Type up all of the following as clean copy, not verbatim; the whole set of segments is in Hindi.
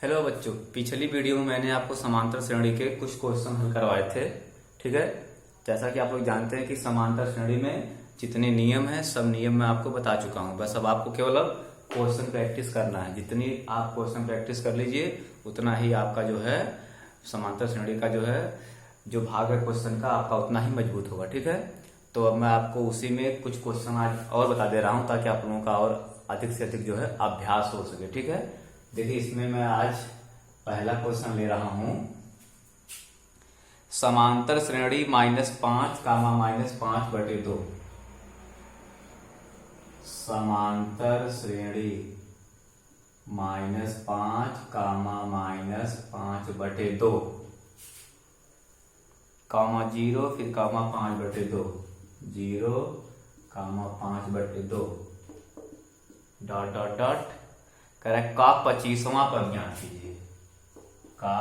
हेलो बच्चों, पिछली वीडियो में मैंने आपको समांतर श्रेणी के कुछ क्वेश्चन हल करवाए थे। ठीक है। जैसा कि आप लोग जानते हैं कि समांतर श्रेणी में जितने नियम हैं सब नियम मैं आपको बता चुका हूं। बस अब आपको केवल अब क्वेश्चन प्रैक्टिस करना है। जितनी आप क्वेश्चन प्रैक्टिस कर लीजिए उतना ही आपका जो है समांतर श्रेणी का जो भाग है क्वेश्चन का आपका उतना ही मजबूत होगा। ठीक है। तो अब मैं आपको उसी में कुछ क्वेश्चन आज और बता दे रहा हूं ताकि आप लोगों का और अधिक से अधिक जो है अभ्यास हो सके। ठीक है। देखिए, इसमें मैं आज पहला क्वेश्चन ले रहा हूं। समांतर श्रेणी -5, -5/2। समांतर श्रेणी -5, -5/2, कामा 0 फिर कामा 5/2, 0, 5/2, डॉट डॉट डॉट। करेक्ट। का 25वां पद ज्ञात कीजिए। का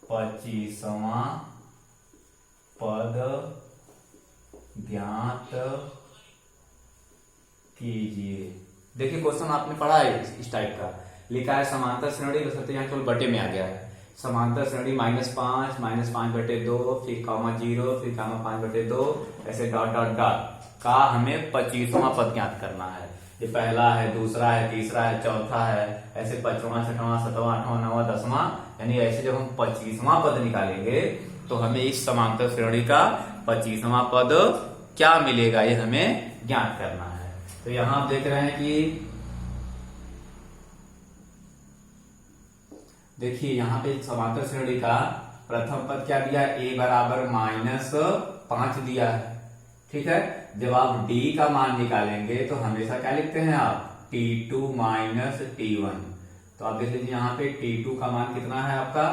25वां पद ज्ञात कीजिए। देखिए, क्वेश्चन आपने पढ़ा है इस टाइप का। लिखा है समांतर श्रेणी, यहाँ केवल बटे में आ गया है। समांतर श्रेणी -5, -5/2, फिर कामा 0, फिर कामा 5/2, ऐसे डॉट डॉट डॉट। का हमें 25वां पद ज्ञात करना है। ये पहला है, दूसरा है, तीसरा है, चौथा है, ऐसे 5वां, 6वां, 7वां, 8वां, 9वां, 10वां, यानी ऐसे जब हम 25वां पद निकालेंगे तो हमें इस समांतर श्रेणी का 25वां पद क्या मिलेगा ये हमें ज्ञात करना है। तो यहां आप देख रहे हैं कि देखिए यहाँ पे समांतर श्रेणी का प्रथम पद क्या दिया है, a बराबर -5 दिया है। ठीक है। जब आप d का मान निकालेंगे तो हमेशा क्या लिखते हैं आप, t2 - t1। तो आप देख लीजिए यहाँ पे t2 का मान कितना है आपका,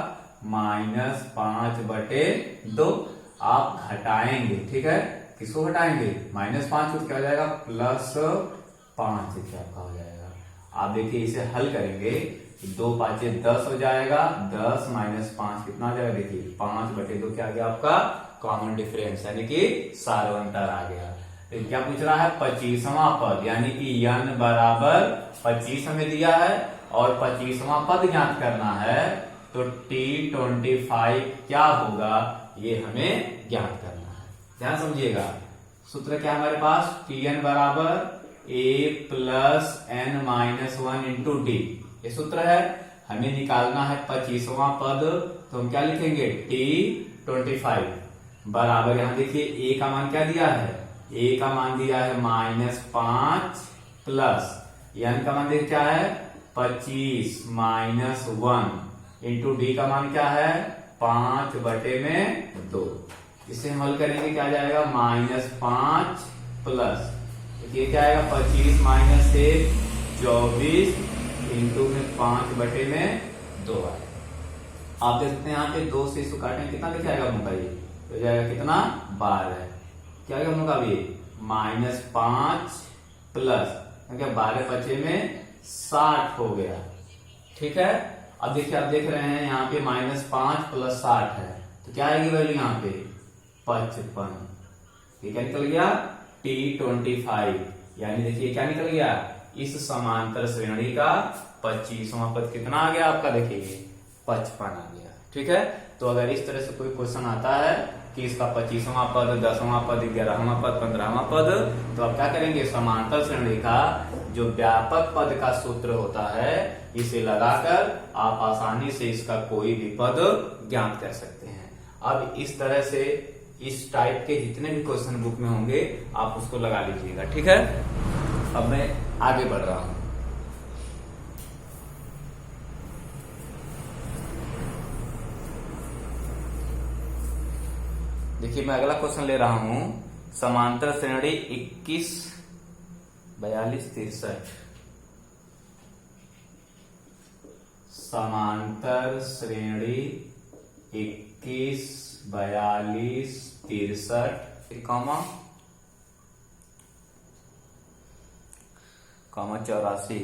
-5/2। आप घटाएंगे। ठीक है। किसको घटाएंगे, -5 को क्या हो जाएगा, +5 देखिए आपका हो जाएगा। आप देखिए इसे हल करेंगे, 2 5 10 हो जाएगा, 10 - 5 कितना हो जाएगा, देखिए 5/2 क्या आ गया आपका कॉमन डिफरेंस, यानी कि सारवंतर आ गया। तो क्या पूछ रहा है, 25वां पद, यानी कि n बराबर 25 हमें दिया है और 25वां पद ज्ञात करना है। तो T25 क्या होगा ये हमें ज्ञात करना है। ध्यान समझिएगा, सूत्र क्या है हमारे पास, Tn बराबर a + n-1 × d। ये सूत्र है। हमें निकालना है 25वां पद, तो हम क्या लिखेंगे, T25 बराबर, यहां देखिए a का मान क्या दिया है, a का मान दिया है -5 प्लस n का मान देखिए क्या है 25 -1 इंटू d का मान क्या है 5/2। इसे हम हल करेंगे, क्या जाएगा, -5 प्लस ये क्या आएगा, 25 - 1 24 इंटू में 5/2 आएगा। आप देखते हैं यहाँ पे 2 से इसको काटें, कितना लिखा जाएगा मुका, ये हो जाएगा कितना, 12। क्या आएगा मुका, ये -5 प्लस क्या, 12 बचे में 60 हो गया। ठीक है। अब देखिए, आप देख रहे हैं यहाँ पे -5 + 60 है, तो क्या आएगी वैल्यू यहाँ पे 55। ये क्या निकल गया, T25, यानी देखिए क्या निकल गया, इस समांतर श्रेणी का 25वां पद कितना आ गया आपका, देखिए 55 आ गया। ठीक है। तो अगर इस तरह से कोई क्वेश्चन आता है कि इसका 25वां पद, 10वां पद, 11वां पद, 15वां पद, तो आप क्या करेंगे, समांतर श्रेणी का जो व्यापक पद का सूत्र होता है इसे लगाकर आप आसानी से इसका कोई भी पद ज्ञात कर सकते हैं। अब इस तरह से इस टाइप के जितने भी क्वेश्चन बुक में होंगे आप उसको लगा लीजिएगा। ठीक है। अब मैं आगे बढ़ रहा हूं। देखिए, मैं अगला क्वेश्चन ले रहा हूं, समांतर श्रेणी 21 42 63। समांतर श्रेणी 21 42 63 कामा 84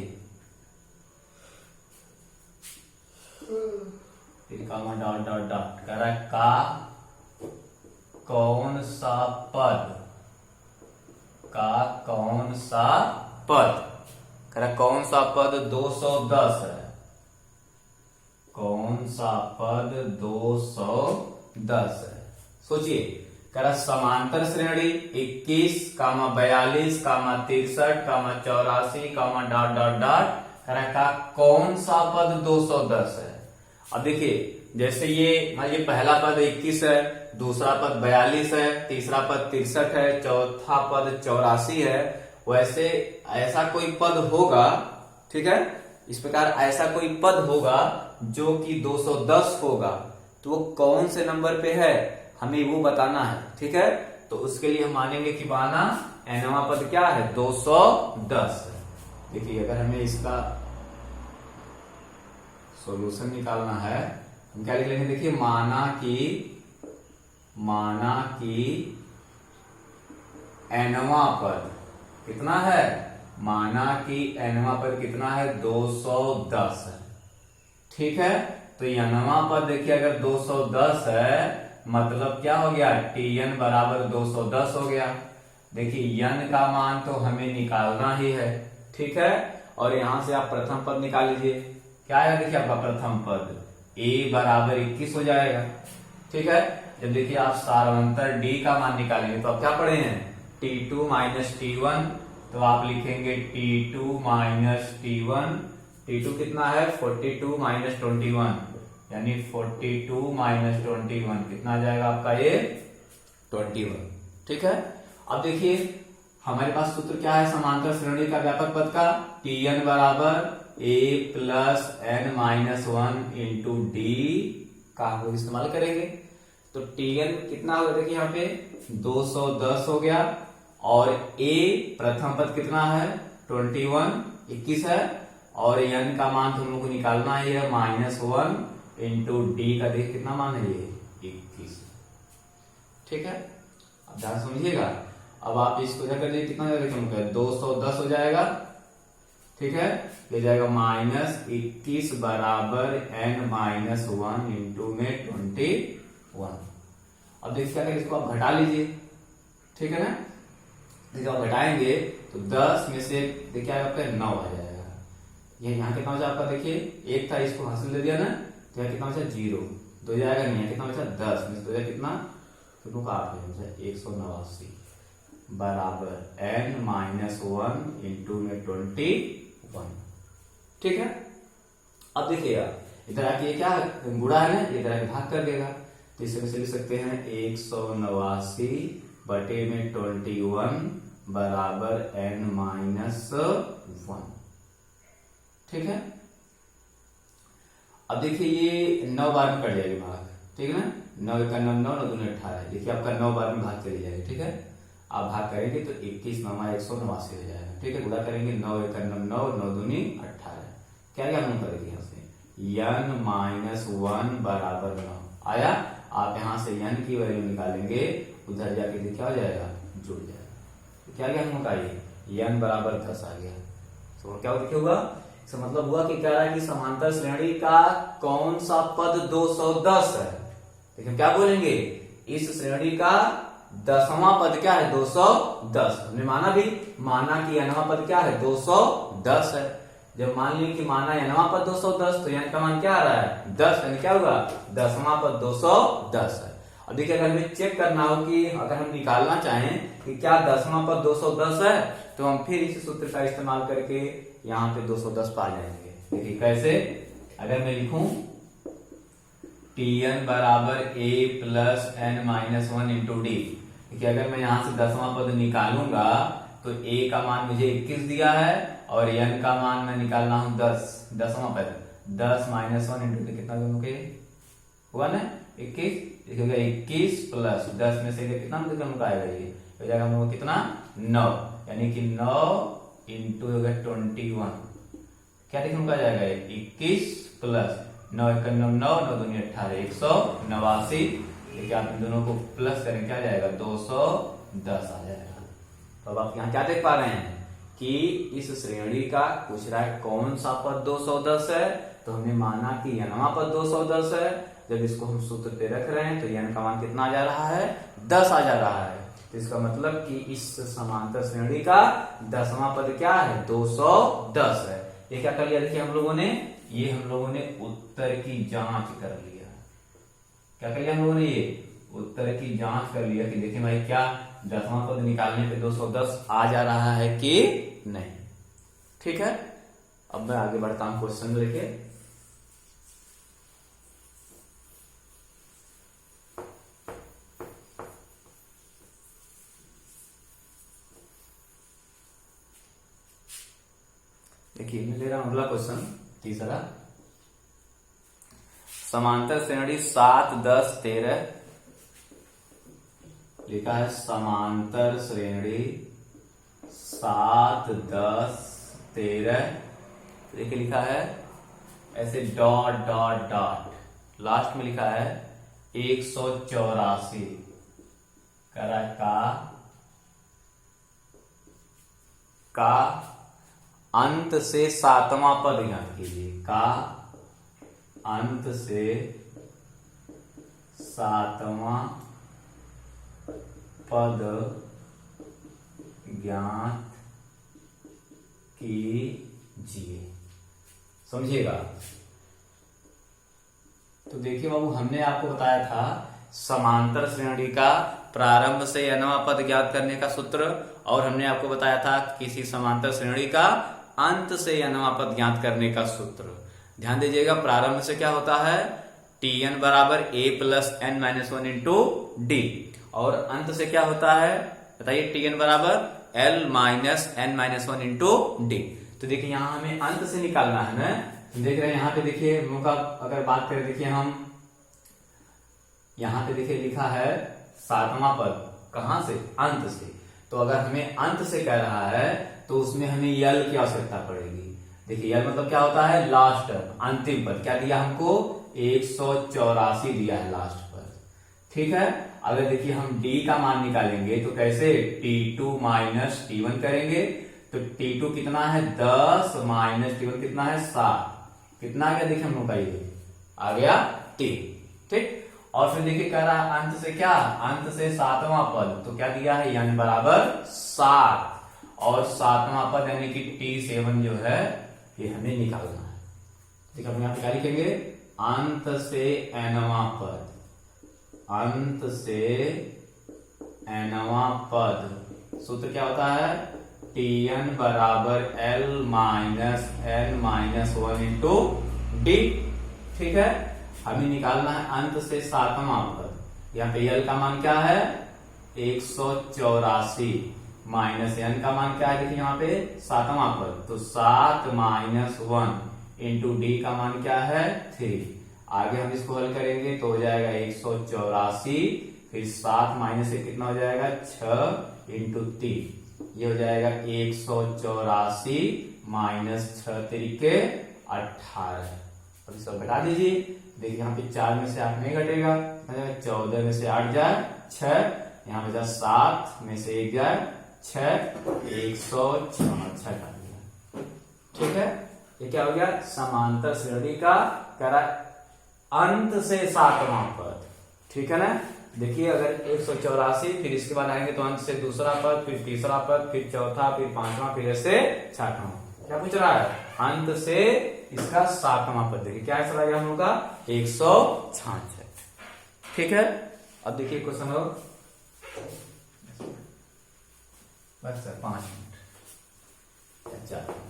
फिर कामा डॉट डॉट डॉट। करेक्ट। का कौन सा पद, का कौन सा पद, करेक्ट, कौन सा पद 210 है, कौन सा पद 210 है? सोचिए, करा समांतर श्रेणी 21, 42, 63, 84, डॉट डॉट डॉट, करा का कौन सा पद 210 है? अब देखिए, जैसे ये मान लीजिए पहला पद 21 है, दूसरा पद 42 है, तीसरा पद 63 है, चौथा पद 84 है, वैसे ऐसा कोई पद होगा, ठीक है, इस प्रकार ऐसा कोई पद होगा जो कि 210 होगा, तो वो कौन से नंबर पे है हमें वो बताना है, ठीक है। तो उसके लिए हम मानेंगे कि माना nवां पद क्या है 210 है। देखिए, अगर हमें इसका सॉल्यूशन निकालना है, हम क्या लिख लेंगे, देखिए माना कि nवां पद कितना है, माना कि nवां पद कितना है 210 है, ठीक है। तो nवां पद देखिए अगर 210 है, मतलब क्या हो गया, tn बराबर 210 हो गया। देखिए n का मान तो हमें निकालना ही है, ठीक है, और यहां से आप प्रथम पद निकाल लीजिए, क्या आएगा, देखिए आपका प्रथम पद a बराबर 21 हो जाएगा, ठीक है। जब देखिए आप सारांतर d का मान निकालेंगे तो आप क्या पढ़े हैं, t2 माइनस t1, तो आप लिखेंगे t2 माइनस t1, t2 कितना है 42 माइनस 21, यानी 42 माइनस 21 कितना आ जाएगा आपका ये 21, ठीक है। अब देखिए हमारे पास सूत्र क्या है समांतर श्रेणी का व्यापक पद का, tn बराबर a plus n minus 1 into D का हम लोग इस्तेमाल करेंगे। तो tn कितना होगा, देखिए यहाँ पे 210 हो गया, और a प्रथम पद कितना है 21 है, और n का मान तो हम लोग को निकालना ही है -1 इंटू डी का देखिए कितना मान है ये 21, ठीक है। अब ध्यान समझिएगा, अब आप इसको इधर कर दीजिए, कितना हो जाएगा 210 हो जाएगा, ठीक है, ले जाएगा -21 बराबर n माइनस 1 इंटू में 21। अब देखिए क्या करें, इसको आप घटा लीजिए, ठीक है ना। देखिए आप घटाएंगे तो 10 में से देखिए आपका 9 आ जाएगा, ये यहाँ कितना हो जाएगा आपका, देखिए एक था इसको हासिल दे दिया ना, तो यहाँ कितना बचा 0, 2 जाएगा नहीं, कितना बचा 10 में 2 जाएगा कितना, तो काट दिया 189 बराबर n माइनस 1 इंटू में 21, ठीक है। अब देखिएगा इधर आके क्या गुणा है ना, इधर आके भाग कर देगा, तो इसमें से लिख सकते हैं 189 बटे में 21 बराबर n माइनस 1, ठीक है। अब देखिए ये 9 बार में कट जाएगी भाग, ठीक है ना, 9 का 9 9 9 18, देखिए आपका 9 बार में भाग चली जाएगी, ठीक है। आप भाग करेंगे तो 21 9 189 हो जाएगा, ठीक है। गुणा करेंगे 9 1 9 9 9 दूनी 18, क्या क्या हम करेंगे यहाँ से n माइनस 1 बराबर 9 आया। आप यहाँ से n की वैल्यू निकालेंगे, उधर जाके क्या हो जाएगा, जुड़ जाएगा, तो क्या क्या हम बताइए n बराबर 10 आ गया। तो क्या होगा, इसका मतलब हुआ कि कह रहा है कि समांतर श्रेणी का कौन सा पद 210 है। देखिए क्या बोलेंगे, इस श्रेणी का 10वां पद क्या है 210, हमने माना कि nवां पद क्या है 210 है। जब मान ली कि माना nवां पद 210, तो n का मान क्या आ रहा है 10, यानी क्या होगा 10वां पद 210 है। अब देखिए अगर हमें चेक करना हो कि अगर हम निकालना चाहें कि क्या 10वां पद 210 है, तो हम फिर इस सूत्र का इस्तेमाल करके यहाँ पे 210 पा जाएंगे। देखिए कैसे, अगर मैं लिखूं tn बराबर a plus n minus 1 into D, देखिए अगर मैं यहाँ से 10वां पद निकालूंगा तो a का मान मुझे 21 दिया है, और n का मान मैं निकालना हूं 10वां पद 10 माइनस 1 इंटू कितना दोनों के हुआ ना 21, देखिएगा 21 प्लस 10 में से कितना मतलब आएगा, ये हो जाएगा हम लोग कितना 9, यानी कि 9 इंटू 21, क्या देखिए आ जाएगा 21 प्लस 9 1 9 9 9 दूनी 18 189। देखिए आप इन दोनों को प्लस करें क्या जाएगा 210 आ जाएगा। तो अब आप यहाँ क्या देख पा रहे हैं कि इस श्रेणी का पूछ रहा है कौन सा पद 210 है, तो हमने माना कि nवां पद 210 है। जब इसको हम सूत्र पे रख रहे हैं तो n का मान कितना आ जा रहा है 10 आ जा रहा है, तो इसका मतलब कि इस समांतर श्रेणी का 10वां पद क्या है 210 है। ये क्या कर लिया, देखिए हम लोगों ने ये हम लोगों ने उत्तर की जांच कर लिया। क्या कर लिया हम लोगों ने? ये उत्तर की जांच कर लिया कि देखिए भाई क्या 10वां पद निकालने पे 210 आ जा रहा है कि नहीं। ठीक है, अब मैं आगे बढ़ता हूं क्वेश्चन लेके। देखिए मैं ले रहा हूं अगला क्वेश्चन, तीसरा। समांतर श्रेणी 7, 10, 13 लिखा है। समांतर श्रेणी 7, 10, 13 देखिए लिखा है ऐसे डॉट डॉट डॉट, लास्ट में लिखा है 184 करा का अंत से 7वां पद ज्ञात कीजिए। का अंत से 7वां पद ज्ञात कीजिए। समझिएगा। तो देखिए बाबू, हमने आपको बताया था समांतर श्रेणी का प्रारंभ से nवां पद ज्ञात करने का सूत्र, और हमने आपको बताया था किसी समांतर श्रेणी का अंत से nवां पद ज्ञात करने का सूत्र। ध्यान दीजिएगा, प्रारंभ से क्या होता है? tn बराबर a plus n minus 1 into D, और अंत से क्या होता है बताइए? tn बराबर l minus n minus 1 into D. तो देखिए यहां हमें अंत से निकालना है ना। देख रहे हैं यहाँ पे, देखिए हम लोग का अगर बात करें, देखिए हम यहाँ पे देखिए लिखा है 7वां पद, कहां से? अंत से। तो अगर हमें अंत से कह रहा है तो उसमें हमें यल की आवश्यकता पड़ेगी। देखिए यल मतलब क्या होता है? लास्ट, अंतिम पद। क्या दिया हमको? 184 दिया है लास्ट पद। ठीक है, अगर देखिए हम d का मान निकालेंगे तो कैसे? t2 माइनस t1 करेंगे। तो t2 कितना है? 10 माइनस t1 कितना है? 7। कितना आ गया? देखिए हम लोग का ये आ गया t। ठीक, और फिर देखिए कह रहा है अंत से क्या? अंत से 7वां पद। तो क्या दिया है? यानी बराबर 7, और 7वां पद यानी कि t7 जो है ये हमें निकालना है। देखिए हम यहां पे क्या लिखेंगे? अंत से nवां पद, अंत से nवां पद। सूत्र क्या होता है? tn बराबर l minus n minus 1 into D. ठीक है, हमें निकालना है अंत से 7वां पद। यहाँ पे l का मान क्या है? 184 माइनस n का मान क्या है? देखिए यहाँ पे 7वां पद, तो 7 माइनस 1 इंटू डी का मान क्या है? 3। आगे हम इसको हल करेंगे तो हो जाएगा 184, फिर 7 माइनस से कितना हो जाएगा? 6 इंटू 3, ये हो जाएगा 184 माइनस 6 तरीके 18। अब इसको घटा दीजिए। देखिए यहाँ पे 4 में से 8 नहीं घटेगा, 14 में से 8 जाए 6, यहाँ बचा 7 में से 1 जाए 6, 106 का दिया। ठीक है, ये क्या हो गया? समांतर श्रेणी का करा अंत से 7वां पद। ठीक है ना। देखिए अगर 184, फिर इसके बाद आएंगे तो अंत से दूसरा पद, फिर तीसरा पद, फिर चौथा, फिर 5वां, फिर ऐसे 6वां। क्या पूछ रहा है? अंत से इसका 7वां पद। देखिए क्या चला गया हम लोग का? 166। ठीक है, अब देखिए क्वेश्चन और बस सर 5 मिनट, 4 मिनट।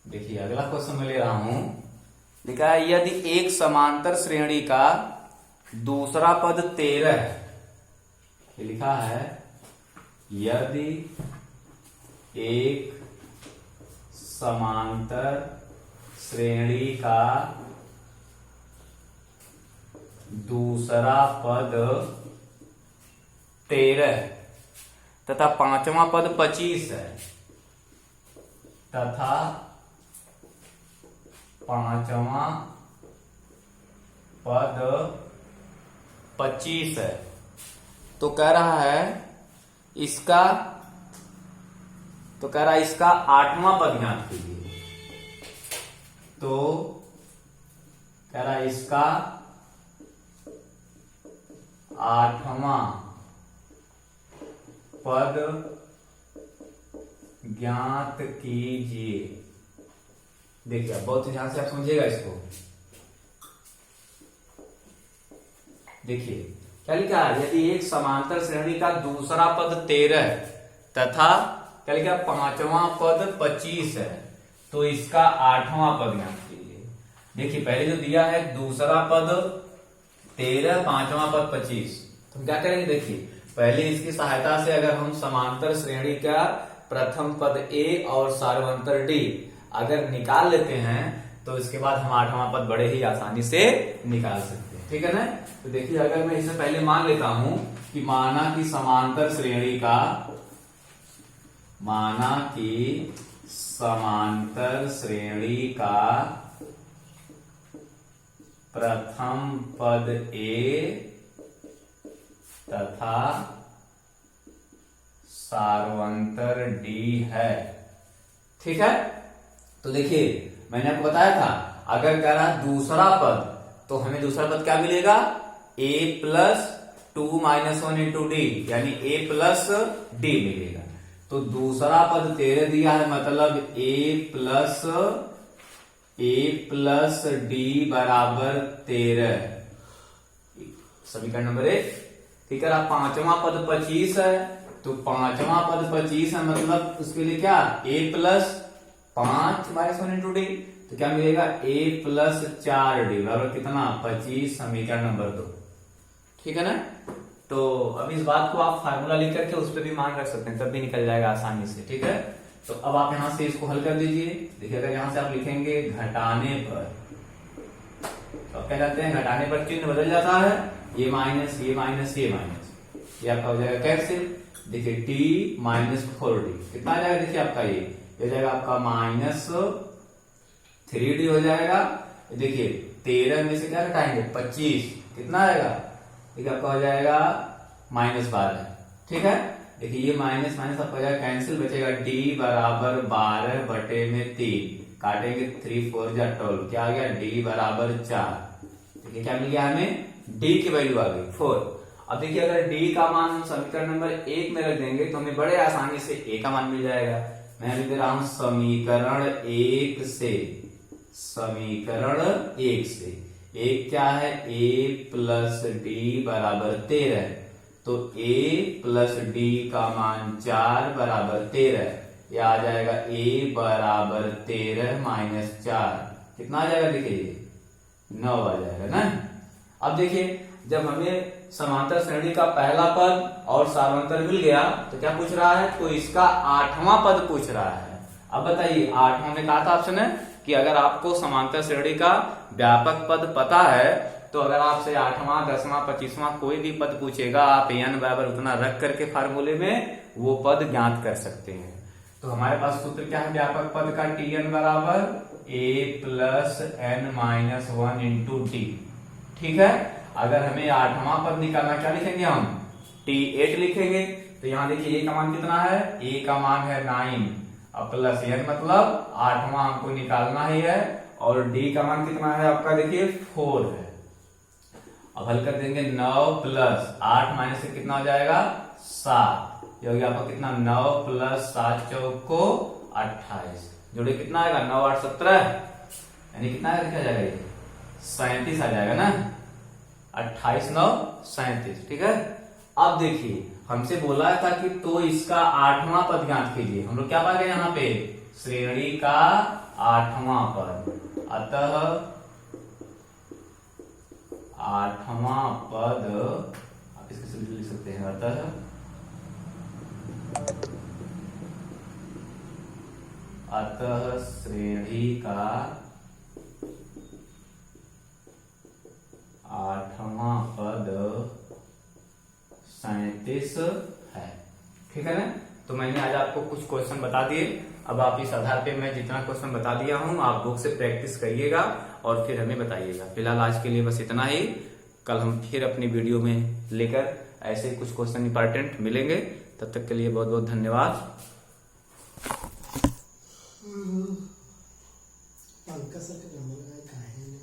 देखिए अगला क्वेश्चन मैं ले रहा हूं, लिखा है यदि एक समांतर श्रेणी का दूसरा पद 13 है। ये लिखा है यदि एक समांतर श्रेणी का दूसरा पद 13 तथा 5वां पद 25 है, तथा 5वां पद 25 है, तो कह रहा है इसका 8वां पद ज्ञात कीजिए। तो कह रहा है इसका 8वां पद ज्ञात कीजिए। देखिए अब बहुत ध्यान से आप समझिएगा इसको। देखिए क्या लिखा है, यदि एक समांतर श्रेणी का दूसरा पद 13 तथा क्या लिखा पांचवा पद 25 है तो इसका आठवां पद ज्ञात कीजिए। देखिए पहले जो दिया है दूसरा पद 13, पांचवा पद 25, तो क्या करेंगे, देखिए पहले इसकी सहायता से अगर हम समांतर श्रेणी का प्रथम पद ए और सार्वंतर डी अगर निकाल लेते हैं तो इसके बाद हम आठवां पद बड़े ही आसानी से निकाल सकते हैं, ठीक है ना। तो देखिए अगर मैं इसे पहले मान लेता हूं कि माना कि समांतर श्रेणी का प्रथम पद ए तथा सार्वंतर डी है, ठीक है। तो देखिए मैंने आपको बताया था अगर कह रहा दूसरा पद तो हमें दूसरा पद क्या मिलेगा, a plus 2 minus 1 into D, यानी a प्लस डी मिलेगा। तो दूसरा पद 13 दिया है मतलब a प्लस डी बराबर 13, समीकरण नंबर 1, ठीक है। पांचवा पद 25 है तो पांचवा पद 25 है मतलब उसके लिए क्या a plus 5 minus 1 into D, तो क्या मिलेगा a प्लस 4d बराबर कितना 25, समीकरण नंबर 2, ठीक है ना। तो अब इस बात को आप फार्मूला लिख करके उस पर भी मान रख सकते हैं, तब भी निकल जाएगा आसानी से, ठीक है। तो अब आप यहां से इसको हल कर दीजिए। देखिए अगर यहां से आप लिखेंगे घटाने पर, तो आप क्या कहते हैं घटाने पर चिन्ह बदल जाता है, ये माइनस ये माइनस ये माइनस, ये आपका हो जाएगा कैसे, देखिए t माइनस 4d कितना आ जाएगा, देखिए आपका ये हो जाएगा आपका माइनस 3d हो जाएगा। देखिए 13 में से क्या घटाएंगे 25, कितना आएगा, देखिए आपका हो जाएगा माइनस 12, ठीक है। देखिए ये माइनस माइनस आपका हो जाएगा कैंसिल, बचेगा d बराबर 12 बटे में 3, काटेंगे 3 4 जा 12, क्या आ गया d बराबर 4। देखिए क्या मिल गया हमें, d की वैल्यू आ गई 4। अब देखिए अगर d का मान हम समीकरण नंबर 1 में रख देंगे तो हमें बड़े आसानी से a का मान मिल जाएगा। मैं लिख दे रहा हूं समीकरण 1 से, समीकरण 1 से एक क्या है a प्लस डी बराबर 13, तो a प्लस डी का मान 4 बराबर 13, यह आ जाएगा a बराबर 13 माइनस 4, कितना आ जाएगा, देखिए 9 आ जाएगा ना। अब देखिए जब हमें समांतर श्रेणी का पहला पद और सार्वंतर मिल गया तो क्या पूछ रहा है, तो इसका आठवां पद पूछ रहा है। अब बताइए आठवां में कहा था ऑप्शन है कि अगर आपको समांतर श्रेणी का व्यापक पद पता है तो अगर आपसे 8वां 10वां 25वां कोई भी पद पूछेगा आप n बराबर उतना रख करके फार्मूले में वो पद ज्ञात कर सकते हैं। तो हमारे पास सूत्र क्या है व्यापक पद का, tn बराबर a plus n minus 1 into D, ठीक है। अगर हमें आठवां पद निकालना क्या लिखेंगे हम, t8 लिखेंगे। तो यहाँ देखिए a का मान कितना है, a का मान है 9 अब प्लस n मतलब आठवां हमको निकालना ही है, और d का मान कितना है आपका, देखिए 4 है। अब हल कर देंगे 9 प्लस 8 माइनस से कितना हो जाएगा 7, ये हो गया आपका कितना 9 प्लस 7 चौको 28, जोड़े कितना आएगा 9 8 17, यानी कितना लिखा जाएगा ये 37 आ जाएगा ना, 28 9 37, ठीक है। अब देखिए हमसे बोला था कि तो इसका आठवां पद ज्ञात कीजिए, हम लोग क्या पा गए यहाँ पे श्रेणी का आठवां पद, अतः आठवां पद आप इसके लिख सकते हैं, अतः श्रेणी का आठवां पद 37 है, ठीक है ना। तो मैंने आज आपको कुछ क्वेश्चन बता दिए, अब आप इस आधार पे मैं जितना क्वेश्चन बता दिया हूं आप बुक से प्रैक्टिस करिएगा और फिर हमें बताइएगा। फिलहाल आज के लिए बस इतना ही, कल हम फिर अपनी वीडियो में लेकर ऐसे कुछ क्वेश्चन इंपॉर्टेंट मिलेंगे। तब तक के लिए बहुत बहुत धन्यवाद।